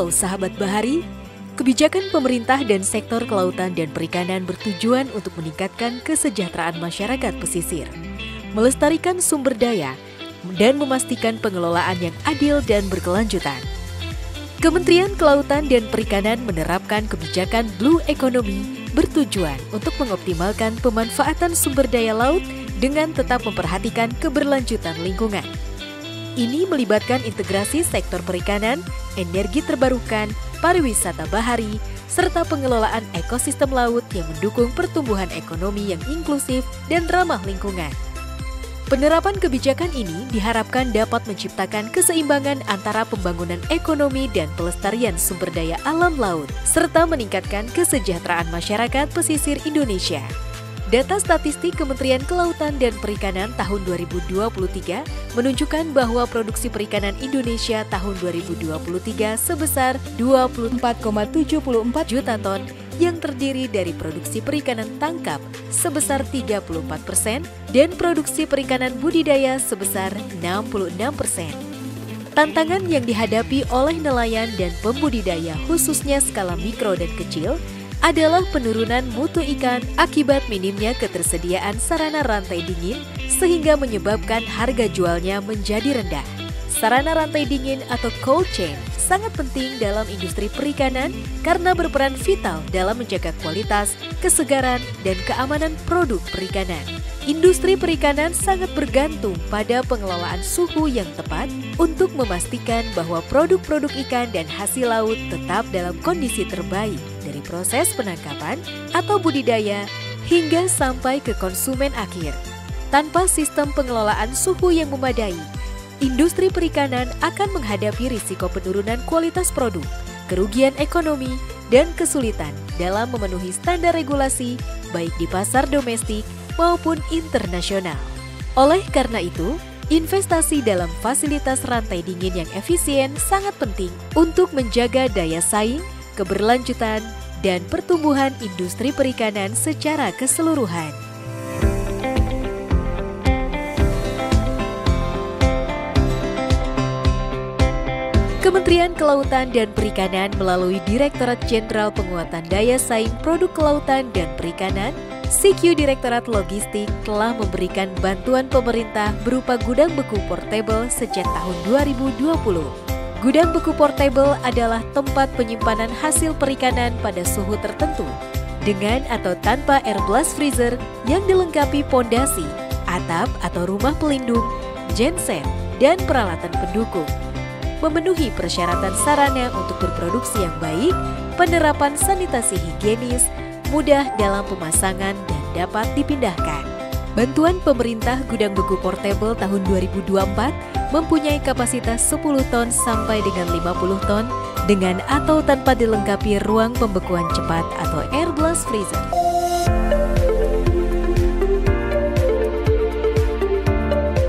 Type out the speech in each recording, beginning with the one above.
Halo sahabat Bahari, kebijakan pemerintah dan sektor kelautan dan perikanan bertujuan untuk meningkatkan kesejahteraan masyarakat pesisir, melestarikan sumber daya, dan memastikan pengelolaan yang adil dan berkelanjutan. Kementerian Kelautan dan Perikanan menerapkan kebijakan Blue Economy bertujuan untuk mengoptimalkan pemanfaatan sumber daya laut dengan tetap memperhatikan keberlanjutan lingkungan. Ini melibatkan integrasi sektor perikanan, energi terbarukan, pariwisata bahari, serta pengelolaan ekosistem laut yang mendukung pertumbuhan ekonomi yang inklusif dan ramah lingkungan. Penerapan kebijakan ini diharapkan dapat menciptakan keseimbangan antara pembangunan ekonomi dan pelestarian sumber daya alam laut, serta meningkatkan kesejahteraan masyarakat pesisir Indonesia. Data statistik Kementerian Kelautan dan Perikanan tahun 2023 menunjukkan bahwa produksi perikanan Indonesia tahun 2023 sebesar 24,74 juta ton yang terdiri dari produksi perikanan tangkap sebesar 34% dan produksi perikanan budidaya sebesar 66%. Tantangan yang dihadapi oleh nelayan dan pembudidaya khususnya skala mikro dan kecil adalah penurunan mutu ikan akibat minimnya ketersediaan sarana rantai dingin sehingga menyebabkan harga jualnya menjadi rendah. Sarana rantai dingin atau cold chain sangat penting dalam industri perikanan karena berperan vital dalam menjaga kualitas, kesegaran, dan keamanan produk perikanan. Industri perikanan sangat bergantung pada pengelolaan suhu yang tepat untuk memastikan bahwa produk-produk ikan dan hasil laut tetap dalam kondisi terbaik dari proses penangkapan atau budidaya hingga sampai ke konsumen akhir. Tanpa sistem pengelolaan suhu yang memadai, industri perikanan akan menghadapi risiko penurunan kualitas produk, kerugian ekonomi, dan kesulitan dalam memenuhi standar regulasi baik di pasar domestik maupun internasional. Oleh karena itu, investasi dalam fasilitas rantai dingin yang efisien sangat penting untuk menjaga daya saing, keberlanjutan, dan pertumbuhan industri perikanan secara keseluruhan. Kementerian Kelautan dan Perikanan melalui Direktorat Jenderal Penguatan Daya Saing Produk Kelautan dan Perikanan, CQ Direktorat Logistik telah memberikan bantuan pemerintah berupa gudang beku portable sejak tahun 2020. Gudang beku portable adalah tempat penyimpanan hasil perikanan pada suhu tertentu, dengan atau tanpa air blast freezer yang dilengkapi pondasi, atap atau rumah pelindung, genset, dan peralatan pendukung. Memenuhi persyaratan sarana untuk berproduksi yang baik, penerapan sanitasi higienis, mudah dalam pemasangan, dan dapat dipindahkan. Bantuan pemerintah gudang beku portable tahun 2024 mempunyai kapasitas 10 ton sampai dengan 50 ton dengan atau tanpa dilengkapi ruang pembekuan cepat atau air blast freezer.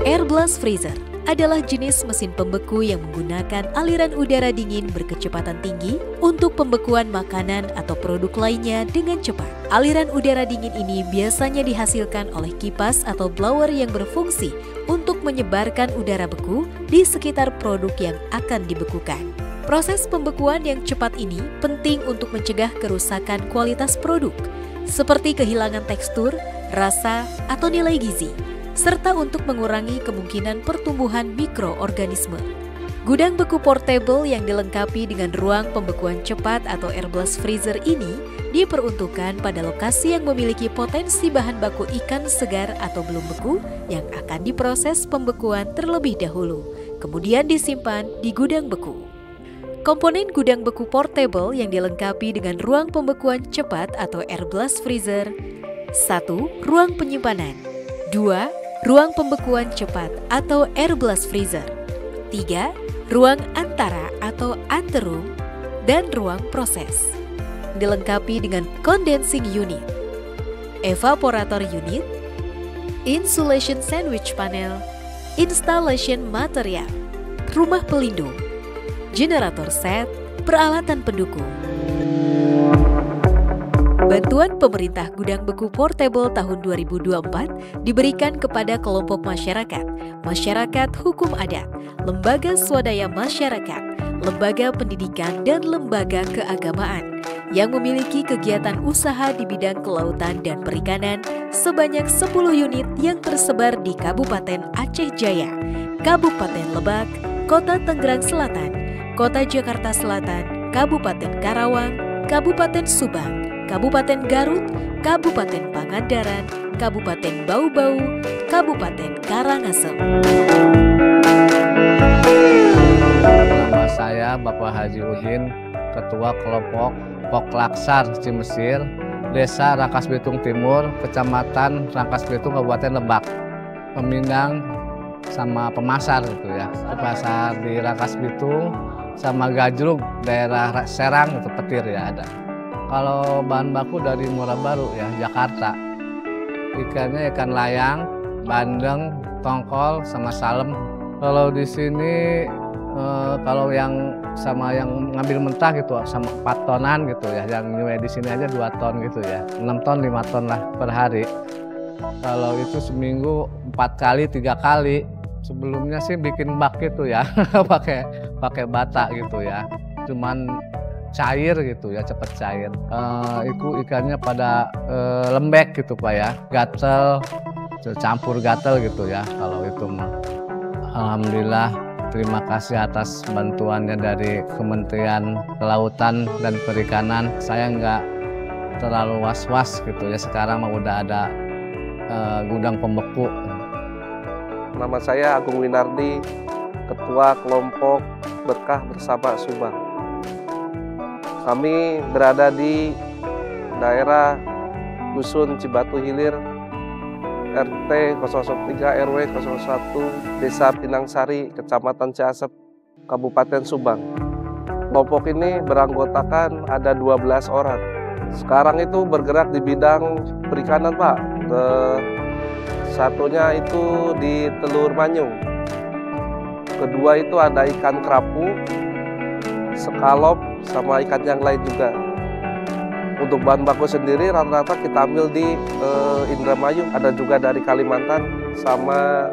Air blast freezer adalah jenis mesin pembeku yang menggunakan aliran udara dingin berkecepatan tinggi untuk pembekuan makanan atau produk lainnya dengan cepat. Aliran udara dingin ini biasanya dihasilkan oleh kipas atau blower yang berfungsi untuk menyebarkan udara beku di sekitar produk yang akan dibekukan. Proses pembekuan yang cepat ini penting untuk mencegah kerusakan kualitas produk, seperti kehilangan tekstur, rasa, atau nilai gizi, serta untuk mengurangi kemungkinan pertumbuhan mikroorganisme. Gudang beku portable yang dilengkapi dengan ruang pembekuan cepat atau air blast freezer ini diperuntukkan pada lokasi yang memiliki potensi bahan baku ikan segar atau belum beku yang akan diproses pembekuan terlebih dahulu, kemudian disimpan di gudang beku. Komponen gudang beku portable yang dilengkapi dengan ruang pembekuan cepat atau air blast freezer: 1. Ruang penyimpanan. 2. Ruang pembekuan cepat atau air blast freezer. 3. Ruang antara atau anteroom, dan ruang proses. Dilengkapi dengan condensing unit, evaporator unit, insulation sandwich panel, installation material, rumah pelindung, generator set, peralatan pendukung. Bantuan pemerintah gudang beku portable tahun 2024 diberikan kepada kelompok masyarakat, masyarakat hukum adat, lembaga swadaya masyarakat, lembaga pendidikan dan lembaga keagamaan yang memiliki kegiatan usaha di bidang kelautan dan perikanan sebanyak 10 unit yang tersebar di Kabupaten Aceh Jaya, Kabupaten Lebak, Kota Tangerang Selatan, Kota Jakarta Selatan, Kabupaten Karawang, Kabupaten Subang, Kabupaten Garut, Kabupaten Pangandaran, Kabupaten Bau-Bau, Kabupaten Karangasem. Nama saya Bapak Haji Udin, Ketua Kelompok Poklaksar Cimesir, Desa Rangkas Bitung Timur, Kecamatan Rangkas Bitung, Kabupaten Lebak. Peminang sama pemasar gitu ya. Pasar di Rangkas Bitung sama Gajrug, daerah Serang itu Petir ya ada. Kalau bahan baku dari Muara Baru ya, Jakarta. Ikannya ikan layang, bandeng, tongkol, sama salem. Kalau di sini kalau yang sama yang ngambil mentah gitu sama 4 tonan gitu ya. Yang nyuai di sini aja 2 ton gitu ya. 6 ton, 5 ton lah per hari. Kalau itu seminggu 4 kali, 3 kali. Sebelumnya sih bikin bak gitu ya, pakai bata gitu ya. Cuman cair gitu ya, cepat cair. Itu ikannya pada lembek gitu Pak ya, gatel, campur gatel gitu ya kalau itu mah. Alhamdulillah, terima kasih atas bantuannya dari Kementerian Kelautan dan Perikanan. Saya nggak terlalu was-was gitu ya, sekarang mah udah ada gudang pembeku. Nama saya Agung Winardi, Ketua Kelompok Berkah Bersama Subang. Kami berada di daerah Dusun Cibatu Hilir, RT 003 RW 01, Desa Pinangsari, Kecamatan Ciasep, Kabupaten Subang. Kelompok ini beranggotakan ada 12 orang. Sekarang itu bergerak di bidang perikanan Pak. Satunya itu di telur manyung. Kedua itu ada ikan kerapu, sekalop, sama ikan yang lain juga. Untuk bahan baku sendiri rata-rata kita ambil di Indramayu, ada juga dari Kalimantan sama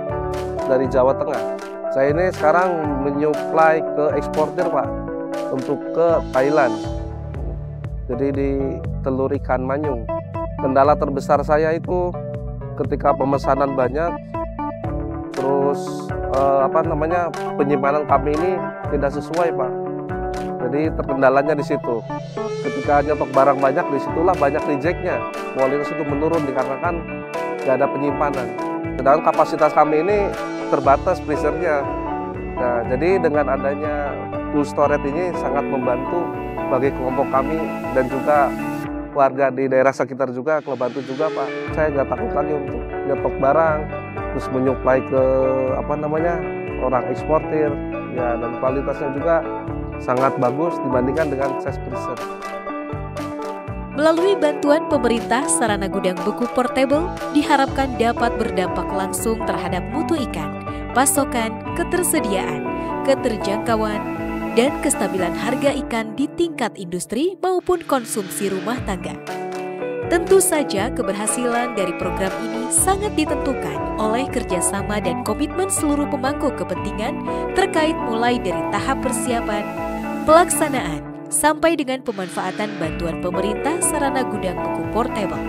dari Jawa Tengah. Saya ini sekarang menyuplai ke eksportir Pak, untuk ke Thailand. Jadi di telur ikan manyung. Kendala terbesar saya itu ketika pemesanan banyak, terus penyimpanan kami ini tidak sesuai Pak. Jadi terkendalanya di situ. Ketika nyetok barang banyak, disitulah banyak rejectnya. Kualitas itu menurun dikarenakan nggak ada penyimpanan. Sedangkan kapasitas kami ini terbatas freezernya. Nah, jadi dengan adanya cold storage ini sangat membantu bagi kelompok kami dan juga warga di daerah sekitar juga, kebantu juga Pak. Saya nggak takut lagi untuk nyetok barang, terus menyuplai ke orang eksportir, ya, dan kualitasnya juga sangat bagus dibandingkan dengan size freezer. Melalui bantuan pemerintah, sarana gudang beku portable diharapkan dapat berdampak langsung terhadap mutu ikan, pasokan, ketersediaan, keterjangkauan, dan kestabilan harga ikan di tingkat industri maupun konsumsi rumah tangga. Tentu saja keberhasilan dari program ini sangat ditentukan oleh kerjasama dan komitmen seluruh pemangku kepentingan terkait mulai dari tahap persiapan, pelaksanaan, sampai dengan pemanfaatan bantuan pemerintah sarana gudang beku portable.